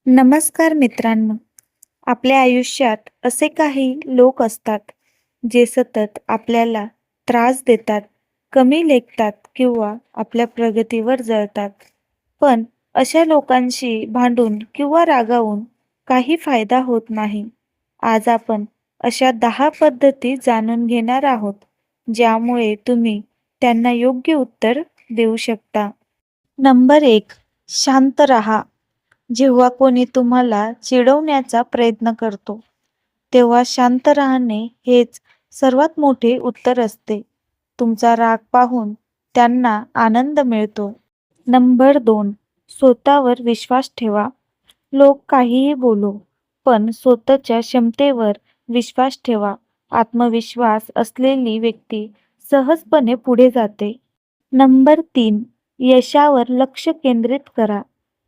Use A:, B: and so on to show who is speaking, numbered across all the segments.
A: नमस्कार मित्रांनो. आपल्या आयुष्यात असे काही लोक असतात, जे सतत आपल्याला त्रास देतात, कमी लेखतात किंवा आपल्या प्रगतीवर जळतात. पण अशा लोकांशी भांडून किंवा रागावून काही फायदा होत नाही. आज आपण अशा 10 पद्धती जाणून घेणार आहोत, ज्यामुळे तुम्ही त्यांना योग्य उत्तर देऊ शकता. नंबर 1. शांत रहा. जेव्हा कोणी तुम्हाला चिडवण्याचा प्रयत्न करतो, तेव्हा शांत राहणे हेच सर्वात मोठे उत्तर असते. तुमचा राग पाहून त्यांना आनंद मिळतो. नंबर 2. स्वतःवर विश्वास ठेवा. लोक काहीही बोलो, पण स्वतःच्या क्षमतेवर विश्वास ठेवा. आत्मविश्वास असलेली व्यक्ती सहजपणे पुढे जाते. नंबर 3. यशावर लक्ष केंद्रित करा.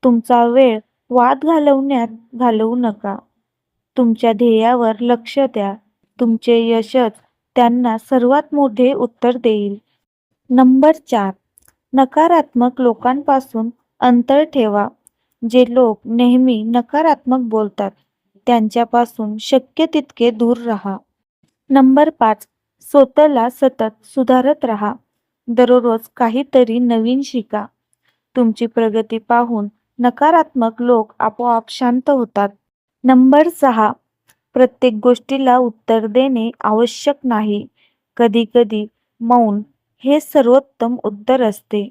A: तुमचा वेळ वाद घालवण्यात घालवू नका. तुमच्या ध्येयावर लक्ष द्या. तुमचे यशच त्यांना सर्वात मोठे उत्तर देईल. नंबर 4. नकारात्मक लोकांपासून अंतर ठेवा. जे लोक नेहमी नकारात्मक बोलतात, त्यांच्यापासून शक्य तितके दूर राहा. नंबर 5. स्वतःला सतत सुधारत राहा. दररोज काहीतरी नवीन शिका. तुमची प्रगती पाहून नकारात्मक लोक आपोआप शांत होतात. नंबर 6. प्रत्येक गोष्टीला उत्तर देणे आवश्यक नाही. कधी-कधी मौन हे सर्वोत्तम उत्तर असते.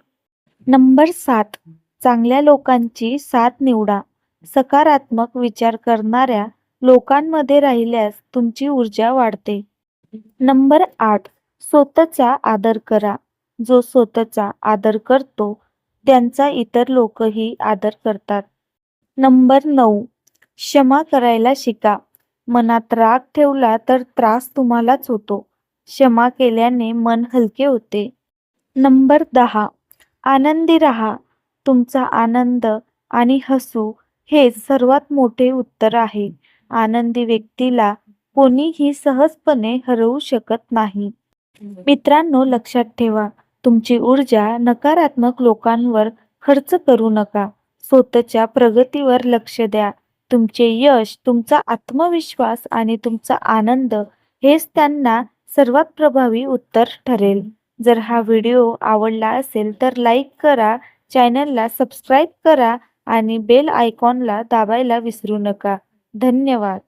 A: नंबर 7. चांगल्या लोकांची साथ निवडा. सकारात्मक विचार करणाऱ्या लोकांमध्ये राहिल्यास तुमची ऊर्जा वाढते. नंबर 8. स्वतःचा आदर करा. जो स्वतःचा आदर करतो, त्यांचा इतर लोकही आदर करतात. नंबर 9. क्षमा करायला शिका. मनात राग ठेवला तर त्रास तुम्हालाच होतो. क्षमा केल्याने मन हलके होते. नंबर 10. आनंदी राहा. तुमचा आनंद आणि हसू हे सर्वात मोठे उत्तर आहे. आनंदी व्यक्तीला कोणीही सहजपणे हरवू शकत नाही. मित्रांनो, लक्षात ठेवा, तुमची ऊर्जा नकारात्मक लोकांवर खर्च करू नका. स्वतःच्या प्रगतीवर लक्ष द्या. तुमचे यश, तुमचा आत्मविश्वास आणि तुमचा आनंद हेच त्यांना सर्वात प्रभावी उत्तर ठरेल. जर हा व्हिडिओ आवडला असेल तर लाईक करा, चॅनलला सबस्क्राईब करा आणि बेल आयकॉनला दाबायला विसरू नका. धन्यवाद.